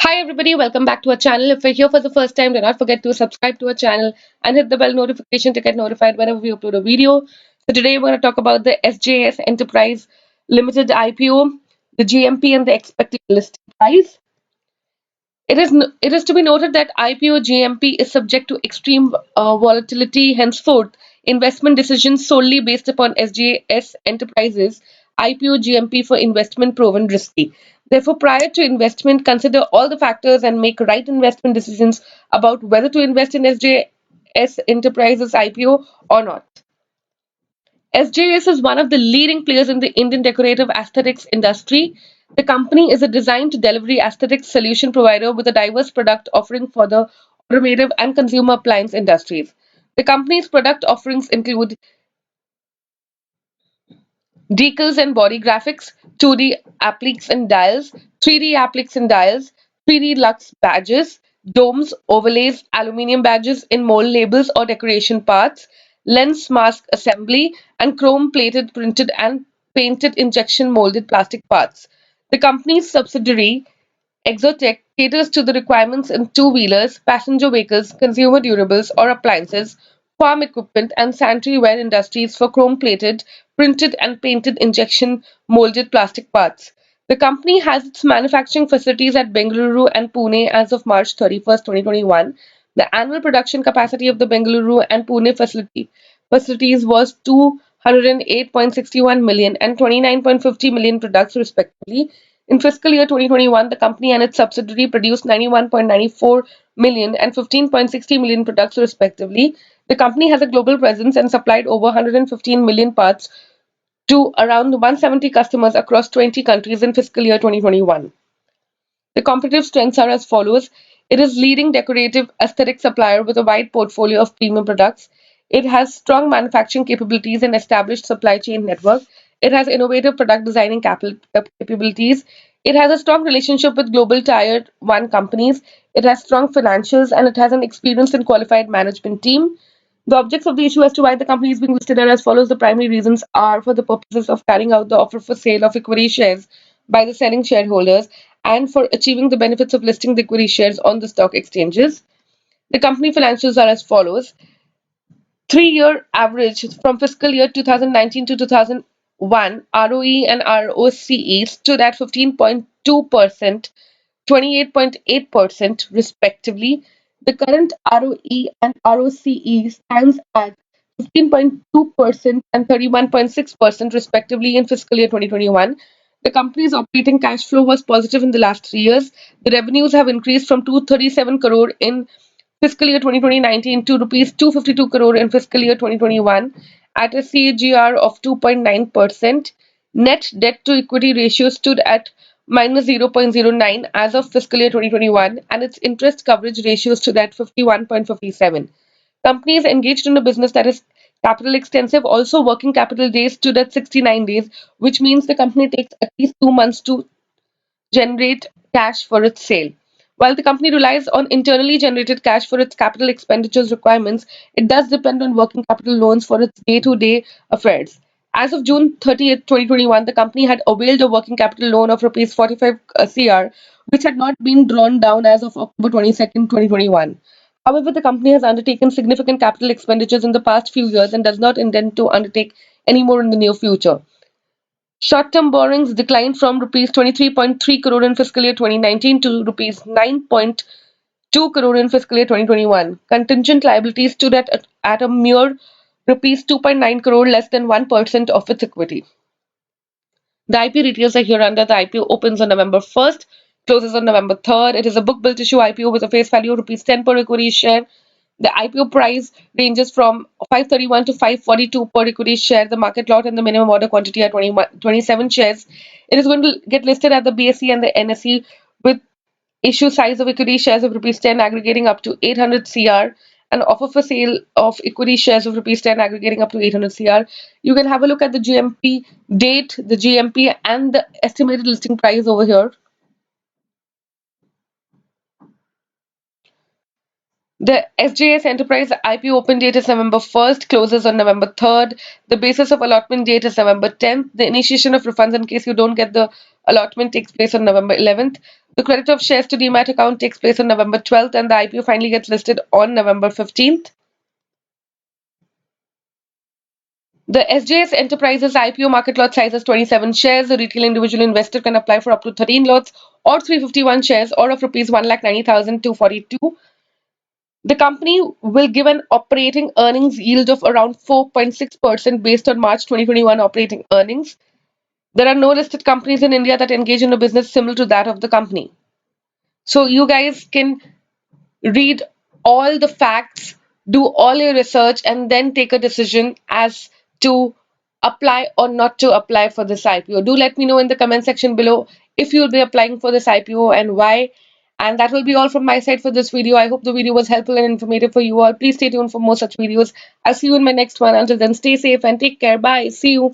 Hi everybody, welcome back to our channel. If you're here for the first time, do not forget to subscribe to our channel and hit the bell notification to get notified whenever we upload a video. So today we're going to talk about the SJS Enterprise Limited IPO, the GMP and the expected listing price. It is to be noted that IPO GMP is subject to extreme volatility. Henceforth, investment decisions solely based upon SJS Enterprises IPO GMP for investment proven risky. Therefore, prior to investment, consider all the factors and make right investment decisions about whether to invest in SJS Enterprises IPO or not. SJS is one of the leading players in the Indian decorative aesthetics industry. The company is a design to delivery aesthetics solution provider with a diverse product offering for the automotive and consumer appliance industries. The company's product offerings include decals and body graphics, 2D appliques and dials, 3D appliques and dials, 3D Lux badges, domes, overlays, aluminium badges in mold labels or decoration parts, lens mask assembly, and chrome plated printed and painted injection molded plastic parts. The company's subsidiary Exotech caters to the requirements in two-wheelers, passenger vehicles, consumer durables or appliances, farm equipment, and sanitary ware industries for chrome-plated, printed, and painted injection molded plastic parts. The company has its manufacturing facilities at Bengaluru and Pune as of March 31st, 2021. The annual production capacity of the Bengaluru and Pune facilities was 208.61 million and 29.50 million products, respectively. In fiscal year 2021, the company and its subsidiary produced 91.94 million and 15.60 million products, respectively. The company has a global presence and supplied over 115 million parts to around 170 customers across 20 countries in fiscal year 2021. The competitive strengths are as follows. It is leading decorative aesthetic supplier with a wide portfolio of premium products. It has strong manufacturing capabilities and established supply chain network. It has innovative product designing capabilities. It has a strong relationship with global tier 1 companies. It has strong financials and it has an experienced and qualified management team. The objects of the issue as to why the company is being listed are as follows. The primary reasons are for the purposes of carrying out the offer for sale of equity shares by the selling shareholders and for achieving the benefits of listing the equity shares on the stock exchanges. The company financials are as follows. 3-year average from fiscal year 2019 to 2001, ROE and ROCE stood at 15.2%, 28.8% respectively. The current ROE and ROCE stands at 15.2% and 31.6% respectively in fiscal year 2021. The company's operating cash flow was positive in the last 3 years. The revenues have increased from 237 crore in fiscal year 2019 to rupees 252 crore in fiscal year 2021 at a CAGR of 2.9%. Net debt to equity ratio stood at minus 0.09 as of fiscal year 2021 and its interest coverage ratio stood at 51.57. Companies engaged in a business that is capital extensive, also working capital days stood at 69 days, which means the company takes at least 2 months to generate cash for its sale. While the company relies on internally generated cash for its capital expenditures requirements, it does depend on working capital loans for its day-to-day affairs. As of June 30th, 2021, the company had availed a working capital loan of rupees 45 crore, which had not been drawn down as of October 22nd, 2021. However, the company has undertaken significant capital expenditures in the past few years and does not intend to undertake any more in the near future. Short-term borrowings declined from rupees 23.3 crore in fiscal year 2019 to rupees 9.2 crore in fiscal year 2021. Contingent liabilities stood at a mere rupees 2.9 crore, less than 1% of its equity. The IP details are here under. The IPO opens on November 1st, closes on November 3rd. It is a book built issue IPO with a face value of rupees 10 per equity share. The IPO price ranges from 531 to 542 per equity share. The market lot and the minimum order quantity are 27 shares. It is going to get listed at the BSE and the NSE with issue size of equity shares of rupees 10 aggregating up to 800 CR and offer for sale of equity shares of rupees 10 aggregating up to 800 CR. You can have a look at the GMP date, the GMP and the estimated listing price over here. The SJS Enterprise IPO open date is November 1st, closes on November 3rd. The basis of allotment date is November 10th. The initiation of refunds in case you don't get the allotment takes place on November 11th. The credit of shares to demat account takes place on November 12th and the IPO finally gets listed on November 15th. The SJS Enterprises IPO market lot size is 27 shares. The retail individual investor can apply for up to 13 lots or 351 shares or of rupees 1,90,242. The company will give an operating earnings yield of around 4.6% based on March 2021 operating earnings. There are no listed companies in India that engage in a business similar to that of the company. So you guys can read all the facts, do all your research, and then take a decision as to apply or not to apply for this IPO. Do let me know in the comment section below if you'll be applying for this IPO and why. And that will be all from my side for this video. I hope the video was helpful and informative for you all. Please stay tuned for more such videos. I'll see you in my next one. Until then, stay safe and take care. Bye. See you.